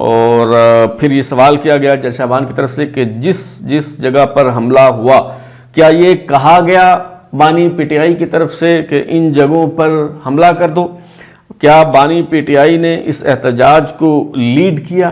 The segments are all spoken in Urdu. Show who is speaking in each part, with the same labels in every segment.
Speaker 1: اور پھر یہ سوال کیا گیا جج صاحبان کی طرف سے کہ جس جگہ پر حملہ ہوا کیا یہ کہا گیا بانی پی ٹی آئی کی طرف سے کہ ان جگہوں پر حملہ کر دو؟ کیا بانی پی ٹی آئی نے اس احتجاج کو لیڈ کیا؟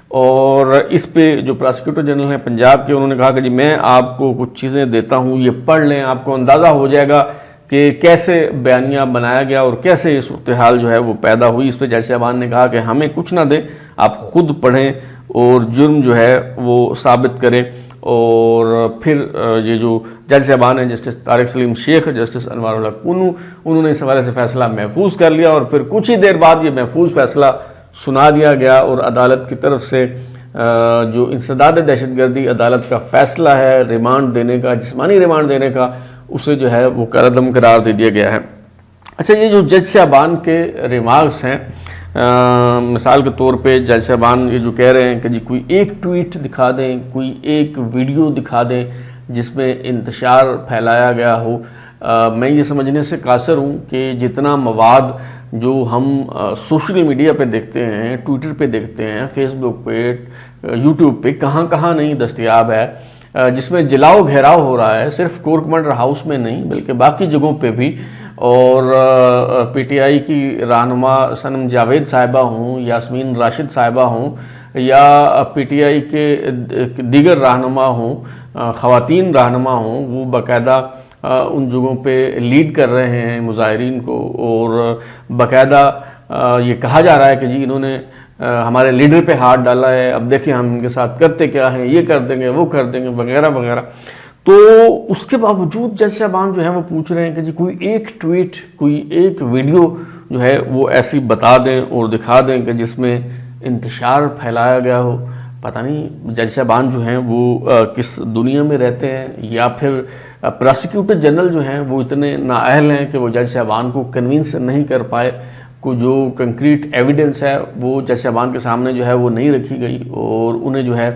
Speaker 1: اور اس پہ جو پراسیکیوٹر جنرل ہیں پنجاب کے، انہوں نے کہا کہ جی میں آپ کو کچھ چیزیں دیتا ہوں، یہ پڑھ لیں، آپ کو اندازہ ہو جائے گا کہ کیسے بیانیہ بنایا گیا اور کیسے یہ صورتحال جو ہے وہ پیدا ہوئی۔ اس پہ جج صاحبان نے کہا کہ ہمیں کچھ نہ دیں، آپ خود پڑھیں اور جرم جو ہے وہ ثابت کریں۔ اور پھر یہ جو جج صاحبان ہیں جسٹس طارق سلیم شیخ، جسٹس انوار الحق پونو، انہوں نے اس حوالے سے فیصلہ محفوظ کر لیا اور پھر کچھ ہی دیر بعد یہ محفوظ فیصلہ سنا دیا گیا اور عدالت کی طرف سے جو انسداد دہشت گردی عدالت کا فیصلہ ہے ریمانڈ دینے کا، جسمانی ریمانڈ دینے کا، اسے جو ہے وہ کالعدم قرار دے دیا گیا ہے۔ اچھا، یہ جو جج صاحبان کے ریمارکس ہیں، مثال کے طور پہ جج صاحبان یہ جو کہہ رہے ہیں کہ جی کوئی ایک ٹویٹ دکھا دیں، کوئی ایک ویڈیو دکھا دیں جس میں انتشار پھیلایا گیا ہو، میں یہ سمجھنے سے قاصر ہوں کہ جتنا مواد جو ہم سوشل میڈیا پہ دیکھتے ہیں، ٹویٹر پہ دیکھتے ہیں، فیس بک پہ، یوٹیوب پہ، کہاں کہاں نہیں دستیاب ہے، جس میں جلاؤ گھیراؤ ہو رہا ہے، صرف کور کمانڈر ہاؤس میں نہیں بلکہ باقی جگہوں پہ بھی۔ اور پی ٹی آئی کی رہنما صنم جاوید صاحبہ ہوں، یاسمین راشد صاحبہ ہوں، یا پی ٹی آئی کے دیگر رہنما ہوں، خواتین رہنما ہوں، وہ باقاعدہ ان جگہوں پہ لیڈ کر رہے ہیں مظاہرین کو، اور باقاعدہ یہ کہا جا رہا ہے کہ جی انہوں نے ہمارے لیڈر پہ ہاتھ ڈالا ہے، اب دیکھیں ہم ان کے ساتھ کرتے کیا ہیں، یہ کر دیں گے، وہ کر دیں گے، وغیرہ وغیرہ۔ تو اس کے باوجود جج صاحبان جو ہیں وہ پوچھ رہے ہیں کہ جی کوئی ایک ٹویٹ، کوئی ایک ویڈیو جو ہے وہ ایسی بتا دیں اور دکھا دیں کہ جس میں انتشار پھیلایا گیا ہو۔ پتہ نہیں جج صاحبان جو ہیں وہ کس دنیا میں رہتے ہیں، یا پھر پراسیکیوٹر جنرل جو ہیں وہ اتنے نااہل ہیں کہ وہ جج صاحبان کو کنونس نہیں کر پائے، کو جو کنکریٹ ایویڈنس ہے وہ جج صاحبان کے سامنے جو ہے وہ نہیں رکھی گئی، اور انہیں جو ہے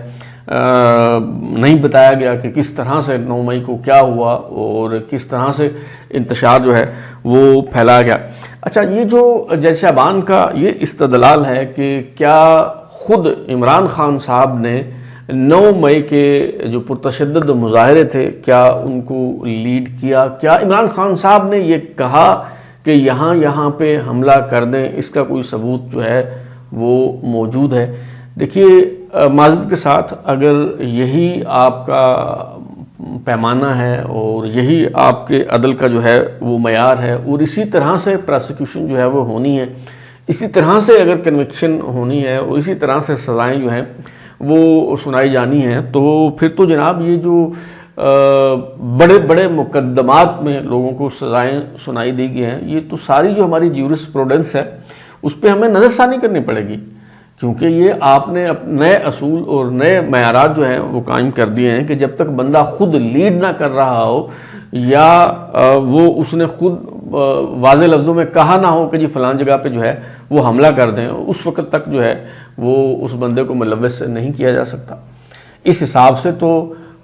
Speaker 1: نہیں بتایا گیا کہ کس طرح سے 9 مئی کو کیا ہوا اور کس طرح سے انتشار جو ہے وہ پھیلایا گیا۔ اچھا، یہ جو جج صاحبان کا یہ استدلال ہے کہ کیا خود عمران خان صاحب نے 9 مئی کے جو پرتشدد مظاہرے تھے کیا ان کو لیڈ کیا، کیا عمران خان صاحب نے یہ کہا کہ یہاں پہ حملہ کر دیں، اس کا کوئی ثبوت جو ہے وہ موجود ہے؟ دیکھیے، معذرت کے ساتھ اگر یہی آپ کا پیمانہ ہے اور یہی آپ کے عدل کا جو ہے وہ معیار ہے، اور اسی طرح سے پراسیکیوشن جو ہے وہ ہونی ہے، اسی طرح سے اگر کنوکشن ہونی ہے اور اسی طرح سے سزائیں جو ہیں وہ سنائی جانی ہیں، تو پھر تو جناب یہ جو بڑے بڑے مقدمات میں لوگوں کو سزائیں سنائی دی گئی ہیں، یہ تو ساری جو ہماری جیورسپروڈنس ہے اس پہ ہمیں نظر ثانی کرنی پڑے گی، کیونکہ یہ آپ نے نئے اصول اور نئے معیارات جو ہیں وہ قائم کر دیے ہیں کہ جب تک بندہ خود لیڈ نہ کر رہا ہو، یا وہ اس نے خود واضح لفظوں میں کہا نہ ہو کہ جی فلان جگہ پہ جو ہے وہ حملہ کر دیں، اس وقت تک جو ہے وہ اس بندے کو ملوث نہیں کیا جا سکتا۔ اس حساب سے تو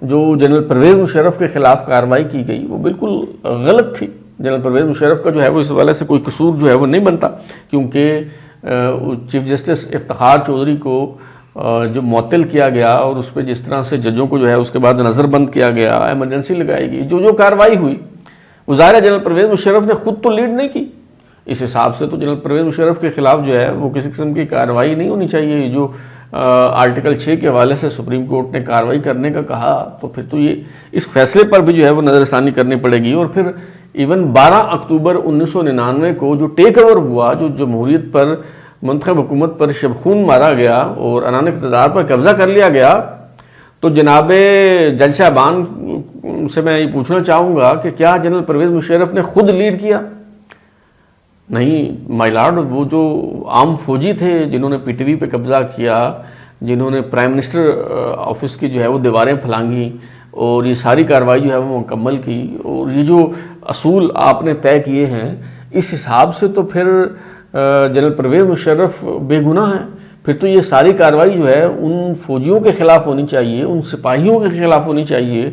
Speaker 1: جو جنرل پرویز مشرف کے خلاف کارروائی کی گئی وہ بالکل غلط تھی۔ جنرل پرویز مشرف کا جو ہے وہ اس حوالے سے کوئی قصور جو ہے وہ نہیں بنتا، کیونکہ چیف جسٹس افتخار چودھری کو جو معطل کیا گیا اور اس پہ جس طرح سے ججوں کو جو ہے اس کے بعد نظر بند کیا گیا، ایمرجنسی لگائی گئی، جو کارروائی ہوئی، وہ ظاہر ہے جنرل پرویز مشرف نے خود تو لیڈ نہیں کی۔ اس حساب سے تو جنرل پرویز مشرف کے خلاف جو ہے وہ کسی قسم کی کارروائی نہیں ہونی چاہیے۔ جو آرٹیکل 6 کے حوالے سے سپریم کورٹ نے کارروائی کرنے کا کہا، تو پھر تو یہ اس فیصلے پر بھی جو ہے وہ نظر ثانی کرنی پڑے گی۔ اور پھر ایون 12 اکتوبر 1999 کو جو ٹیک اوور ہوا، جو جمہوریت پر، منتخب حکومت پر شب خون مارا گیا اور عنان اقتدار پر قبضہ کر لیا گیا، تو جناب جج صاحبان سے میں یہ پوچھنا چاہوں گا کہ کیا جنرل پرویز مشرف نے خود لیڈ کیا؟ نہیں مائی لارڈ، وہ جو عام فوجی تھے جنہوں نے پی ٹی وی پہ قبضہ کیا، جنہوں نے پرائم منسٹر آفس کی جو ہے وہ دیواریں پھلانگی اور یہ ساری کارروائی جو ہے وہ مکمل کی، اور یہ جو اصول آپ نے طے کیے ہیں، اس حساب سے تو پھر جنرل پرویز مشرف بے گناہ ہیں۔ پھر تو یہ ساری کارروائی جو ہے ان فوجیوں کے خلاف ہونی چاہیے، ان سپاہیوں کے خلاف ہونی چاہیے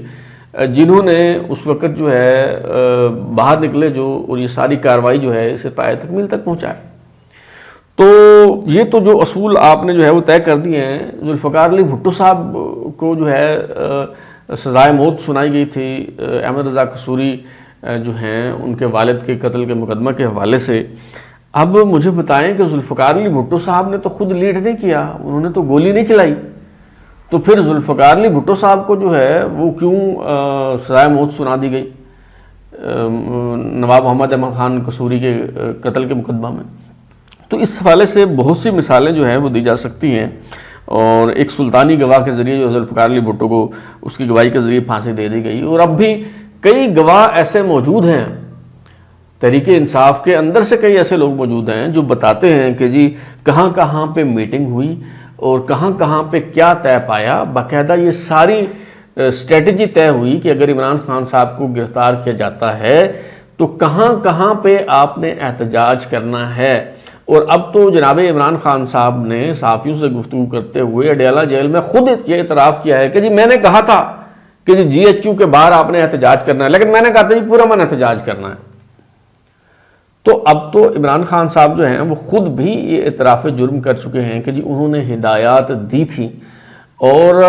Speaker 1: جنہوں نے اس وقت جو ہے باہر نکلے جو، اور یہ ساری کارروائی جو ہے اسے پایہ تکمیل تک پہنچائے۔ تو یہ تو جو اصول آپ نے جو ہے وہ طے کر دیے ہیں. ذوالفقار علی بھٹو صاحب کو جو ہے سزائے موت سنائی گئی تھی احمد رضا قصوری جو ہیں ان کے والد کے قتل کے مقدمہ کے حوالے سے. اب مجھے بتائیں کہ ذوالفقار علی بھٹو صاحب نے تو خود لیڈ نہیں کیا, انہوں نے تو گولی نہیں چلائی, تو پھر ذوالفقار علی بھٹو صاحب کو جو ہے وہ کیوں سزائے موت سنا دی گئی نواب محمد احمد خان قصوری کے قتل کے مقدمہ میں؟ تو اس حوالے سے بہت سی مثالیں جو ہیں وہ دی جا سکتی ہیں. اور ایک سلطانی گواہ کے ذریعے جو ذوالفقار علی بھٹو کو اس کی گواہی کے ذریعے پھانسی دے دی گئی, اور اب بھی کئی گواہ ایسے موجود ہیں تحریک انصاف کے اندر سے, کئی ایسے لوگ موجود ہیں جو بتاتے ہیں کہ جی کہاں کہاں پہ میٹنگ ہوئی اور کہاں کہاں پہ کیا طے پایا. باقاعدہ یہ ساری اسٹریٹجی طے ہوئی کہ اگر عمران خان صاحب کو گرفتار کیا جاتا ہے تو کہاں کہاں پہ آپ نے احتجاج کرنا ہے. اور اب تو جناب عمران خان صاحب نے صحافیوں سے گفتگو کرتے ہوئے اڈیالہ جیل میں خود یہ اعتراف کیا ہے کہ جی میں نے کہا تھا کہ جی ایچ کیو کے باہر آپ نے احتجاج کرنا ہے, لیکن میں نے کہا تھا جی پورا من احتجاج کرنا ہے. تو اب تو عمران خان صاحب جو ہیں وہ خود بھی یہ اعتراف جرم کر چکے ہیں کہ جی انہوں نے ہدایات دی تھی, اور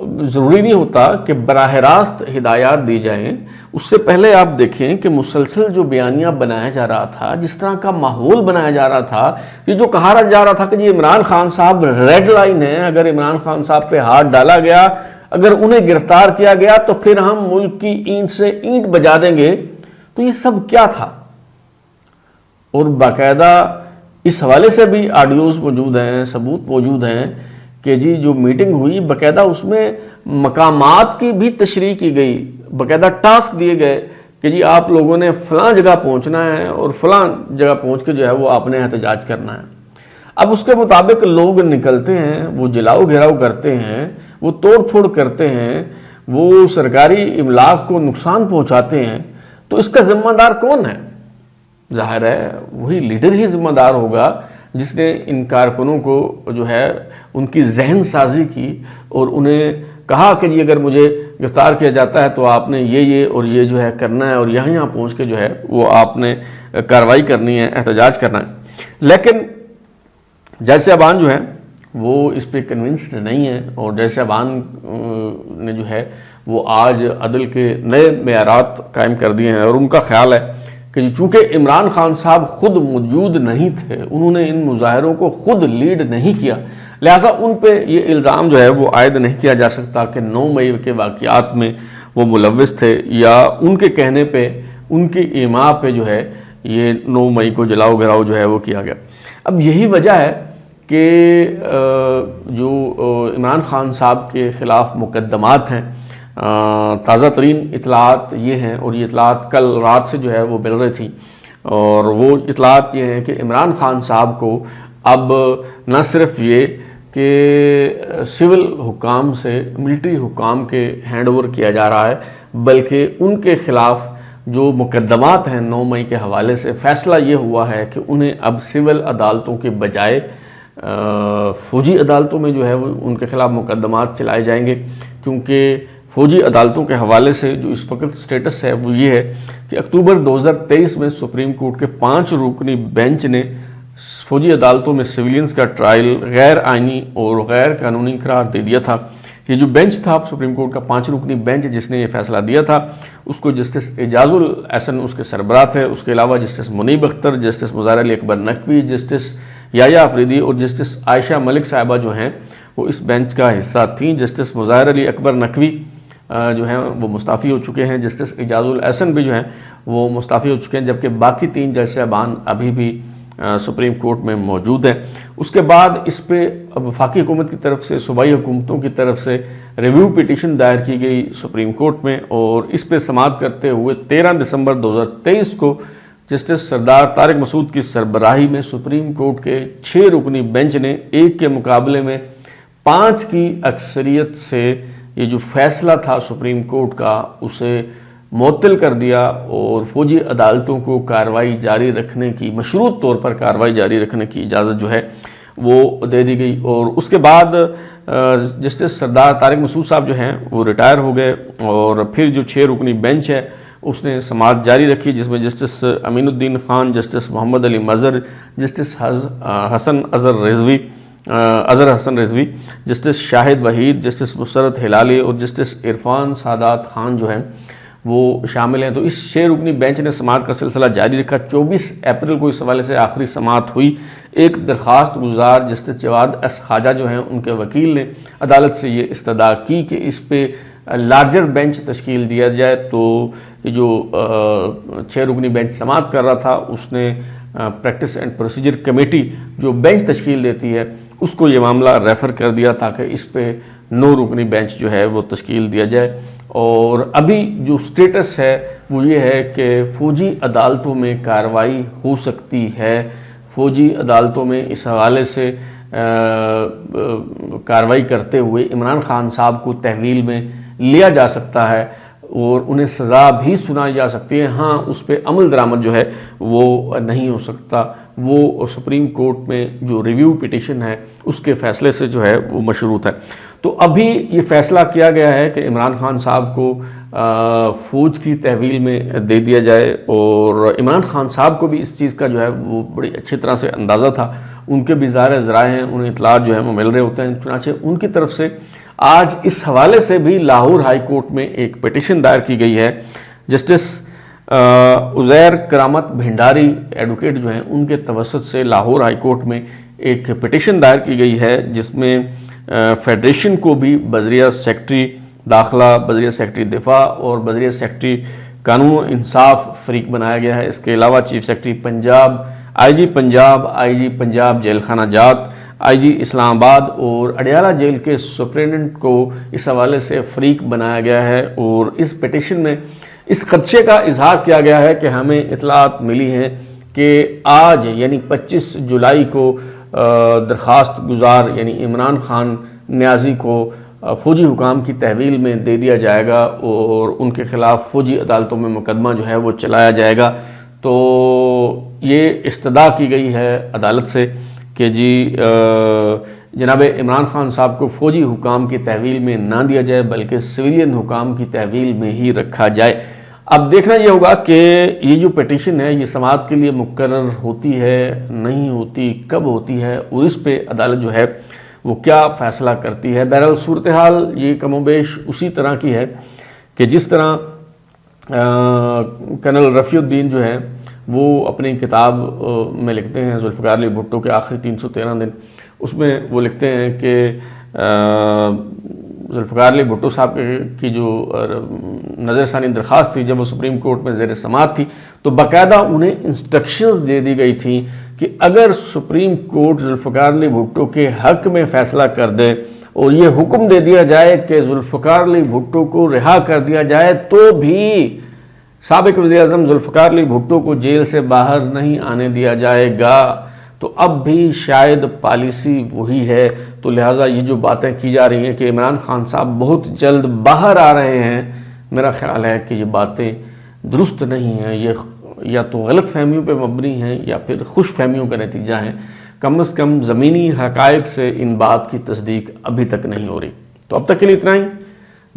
Speaker 1: ضروری نہیں ہوتا کہ براہ راست ہدایات دی جائیں. اس سے پہلے آپ دیکھیں کہ مسلسل جو بیانیہ بنایا جا رہا تھا, جس طرح کا ماحول بنایا جا رہا تھا, یہ جو کہا جا رہا تھا کہ جی عمران خان صاحب ریڈ لائن ہے, اگر عمران خان صاحب پہ ہاتھ ڈالا گیا, اگر انہیں گرفتار کیا گیا تو پھر ہم ملک کی اینٹ سے اینٹ بجا دیں گے. تو یہ سب کیا تھا؟ اور باقاعدہ اس حوالے سے بھی آڈیوز موجود ہیں, ثبوت موجود ہیں کہ جی جو میٹنگ ہوئی باقاعدہ اس میں مقامات کی بھی تشریح کی گئی, باقاعدہ ٹاسک دیے گئے کہ جی آپ لوگوں نے فلاں جگہ پہنچنا ہے اور فلاں جگہ پہنچ کے جو ہے وہ آپ نے احتجاج کرنا ہے. اب اس کے مطابق لوگ نکلتے ہیں, وہ جلاؤ گھیراؤ کرتے ہیں, وہ توڑ پھوڑ کرتے ہیں, وہ سرکاری املاک کو نقصان پہنچاتے ہیں. تو اس کا ذمہ دار کون ہے؟ ظاہر ہے وہی لیڈر ہی ذمہ دار ہوگا جس نے ان کارکنوں کو جو ہے ان کی ذہن سازی کی اور انہیں کہا کہ جی اگر مجھے گرفتار کیا جاتا ہے تو آپ نے یہ اور یہ جو ہے کرنا ہے, اور یہاں پہنچ کے جو ہے وہ آپ نے کارروائی کرنی ہے, احتجاج کرنا ہے. لیکن جج صاحبان جو ہیں وہ اس پہ کنونسڈ نہیں ہیں, اور جج صاحبان نے جو ہے وہ آج عدل کے نئے معیارات قائم کر دیے ہیں, اور ان کا خیال ہے کہ چونکہ عمران خان صاحب خود موجود نہیں تھے, انہوں نے ان مظاہروں کو خود لیڈ نہیں کیا, لہٰذا ان پہ یہ الزام جو ہے وہ عائد نہیں کیا جا سکتا کہ 9 مئی کے واقعات میں وہ ملوث تھے, یا ان کے کہنے پہ, ان کی ایما پہ جو ہے یہ 9 مئی کو جلاؤ گھراؤ جو ہے وہ کیا گیا. اب یہی وجہ ہے کہ جو عمران خان صاحب کے خلاف مقدمات ہیں, تازہ ترین اطلاعات یہ ہیں, اور یہ اطلاعات کل رات سے جو ہے وہ مل رہی تھیں, اور وہ اطلاعات یہ ہیں کہ عمران خان صاحب کو اب نہ صرف یہ کہ سول حکام سے ملٹری حکام کے ہینڈ اوور کیا جا رہا ہے, بلکہ ان کے خلاف جو مقدمات ہیں 9 مئی کے حوالے سے فیصلہ یہ ہوا ہے کہ انہیں اب سول عدالتوں کے بجائے فوجی عدالتوں میں جو ہے وہ ان کے خلاف مقدمات چلائے جائیں گے. کیونکہ فوجی عدالتوں کے حوالے سے جو اس وقت سٹیٹس ہے وہ یہ ہے کہ اکتوبر 2023 میں سپریم کورٹ کے 5 رکنی بینچ نے فوجی عدالتوں میں سویلینز کا ٹرائل غیر آئینی اور غیر قانونی قرار دے دیا تھا. یہ جو بینچ تھا سپریم کورٹ کا 5 رکنی بینچ جس نے یہ فیصلہ دیا تھا, اس کو جسٹس اعجاز الاحسن اس کے سربراہ تھے, اس کے علاوہ جسٹس منیب اختر, جسٹس مظاہر علی اکبر نقوی, جسٹس یحییٰ آفریدی اور جسٹس عائشہ ملک صاحبہ جو ہیں وہ اس بینچ کا حصہ تھیں. جسٹس مظاہر علی اکبر نقوی جو ہیں وہ مستعفی ہو چکے ہیں, جسٹس اعجاز الاحسن بھی جو ہیں وہ مستعفی ہو چکے ہیں, جبکہ باقی 3 جج صاحبان ابھی بھی سپریم کورٹ میں موجود ہیں. اس کے بعد اس پہ اب وفاقی حکومت کی طرف سے, صوبائی حکومتوں کی طرف سے ریویو پیٹیشن دائر کی گئی سپریم کورٹ میں, اور اس پہ سماعت کرتے ہوئے 13 دسمبر 2023 کو جسٹس سردار طارق مسعود کی سربراہی میں سپریم کورٹ کے 6 رکنی بینچ نے 1 کے مقابلے میں 5 کی اکثریت سے یہ جو فیصلہ تھا سپریم کورٹ کا اسے معطل کر دیا, اور فوجی عدالتوں کو کارروائی جاری رکھنے کی, مشروط طور پر کارروائی جاری رکھنے کی اجازت جو ہے وہ دے دی گئی. اور اس کے بعد جسٹس سردار طارق مسعود صاحب جو ہیں وہ ریٹائر ہو گئے, اور پھر جو 6 رکنی بینچ ہے اس نے سماعت جاری رکھی, جس میں جسٹس امین الدین خان, جسٹس محمد علی مظہر, جسٹس اظہر حسن رضوی، جسٹس شاہد وحید، جسٹس مسرت ہلالی اور جسٹس عرفان سعادت خان جو ہیں وہ شامل ہیں۔ تو اس 6 رکنی بینچ نے سماعت کا سلسلہ جاری رکھا۔ 24 اپریل کو اس حوالے سے آخری سماعت ہوئی۔ ایک درخواست گزار جسٹس جواد ایس خواجہ جو ہیں ان کے وکیل نے عدالت سے یہ استدعا کی کہ اس پہ لارجر بینچ تشکیل دیا جائے، تو یہ جو 6 رکنی بینچ سماعت کر رہا تھا اس نے پریکٹس اینڈ پروسیجر کمیٹی جو بینچ تشکیل دیتی ہے اس کو یہ معاملہ ریفر کر دیا تاکہ اس پہ 9 رکنی بینچ جو ہے وہ تشکیل دیا جائے۔ اور ابھی جو سٹیٹس ہے وہ یہ ہے کہ فوجی عدالتوں میں کارروائی ہو سکتی ہے، فوجی عدالتوں میں اس حوالے سے کارروائی کرتے ہوئے عمران خان صاحب کو تحویل میں لیا جا سکتا ہے اور انہیں سزا بھی سنائی جا سکتی ہے۔ ہاں اس پہ عمل درآمد جو ہے وہ نہیں ہو سکتا، وہ سپریم کورٹ میں جو ریویو پٹیشن ہے اس کے فیصلے سے جو ہے وہ مشروط ہے۔ تو ابھی یہ فیصلہ کیا گیا ہے کہ عمران خان صاحب کو فوج کی تحویل میں دے دیا جائے، اور عمران خان صاحب کو بھی اس چیز کا جو ہے وہ بڑی اچھی طرح سے اندازہ تھا، ان کے بھی ظاہر ذرائع ہیں، انہیں اطلاعات جو ہیں وہ مل رہے ہوتے ہیں، چنانچہ ان کی طرف سے آج اس حوالے سے بھی لاہور ہائی کورٹ میں ایک پٹیشن دائر کی گئی ہے۔ جسٹس عزیر کرامت بھنڈاری ایڈوکیٹ جو ہیں ان کے توسط سے لاہور ہائی کورٹ میں ایک پٹیشن دائر کی گئی ہے جس میں فیڈریشن کو بھی بذریعہ سیکرٹری داخلہ، بذریعہ سیکرٹری دفاع اور بذریعہ سیکرٹری قانون و انصاف فریق بنایا گیا ہے۔ اس کے علاوہ چیف سیکرٹری پنجاب، آئی جی پنجاب جیل خانہ جات، آئی جی اسلام آباد اور اڈیالہ جیل کے سپرنٹینڈنٹ کو اس حوالے سے فریق بنایا گیا ہے، اور اس پٹیشن میں اس خدشے کا اظہار کیا گیا ہے کہ ہمیں اطلاعات ملی ہیں کہ آج یعنی 25 جولائی کو درخواست گزار یعنی عمران خان نیازی کو فوجی حکام کی تحویل میں دے دیا جائے گا اور ان کے خلاف فوجی عدالتوں میں مقدمہ جو ہے وہ چلایا جائے گا۔ تو یہ استدعا کی گئی ہے عدالت سے کہ جی جناب عمران خان صاحب کو فوجی حکام کی تحویل میں نہ دیا جائے بلکہ سویلین حکام کی تحویل میں ہی رکھا جائے۔ اب دیکھنا یہ ہوگا کہ یہ جو پٹیشن ہے یہ سماعت کے لیے مقرر ہوتی ہے، نہیں ہوتی، کب ہوتی ہے، اور اس پہ عدالت جو ہے وہ کیا فیصلہ کرتی ہے۔ بہرحال صورتحال یہ کم و بیش اسی طرح کی ہے کہ جس طرح کرنل رفیع الدین جو ہے وہ اپنی کتاب میں لکھتے ہیں ذوالفقار علی بھٹو کے آخری 313 دن، اس میں وہ لکھتے ہیں کہ ذوالفقار علی بھٹو صاحب کی جو نظر ثانی درخواست تھی جب وہ سپریم کورٹ میں زیر سماعت تھی تو باقاعدہ انہیں انسٹرکشنز دے دی گئی تھیں کہ اگر سپریم کورٹ ذوالفقار علی بھٹو کے حق میں فیصلہ کر دے اور یہ حکم دے دیا جائے کہ ذوالفقار علی بھٹو کو رہا کر دیا جائے تو بھی سابق وزیر اعظم ذوالفقار علی بھٹو کو جیل سے باہر نہیں آنے دیا جائے گا، تو اب بھی شاید پالیسی وہی ہے۔ تو لہٰذا یہ جو باتیں کی جا رہی ہیں کہ عمران خان صاحب بہت جلد باہر آ رہے ہیں، میرا خیال ہے کہ یہ باتیں درست نہیں ہیں، یہ یا تو غلط فہمیوں پہ مبنی ہیں یا پھر خوش فہمیوں کا نتیجہ ہے۔ کم از کم زمینی حقائق سے ان بات کی تصدیق ابھی تک نہیں ہو رہی۔ تو اب تک کے لیے اتنا ہی۔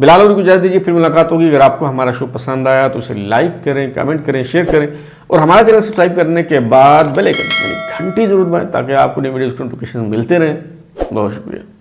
Speaker 1: بلال اور کو اجازت دیجیے، پھر ملاقات ہوگی۔ اگر آپ کو ہمارا شو پسند آیا تو اسے لائک کریں، کمنٹ کریں، شیئر کریں، اور ہمارا چینل سبسکرائب کرنے کے بعد بیل آئکن یعنی گھنٹی ضرور دبائیں تاکہ آپ کو نئی ویڈیوز کی نوٹیفیکیشن ملتے رہیں۔ بہت شکریہ۔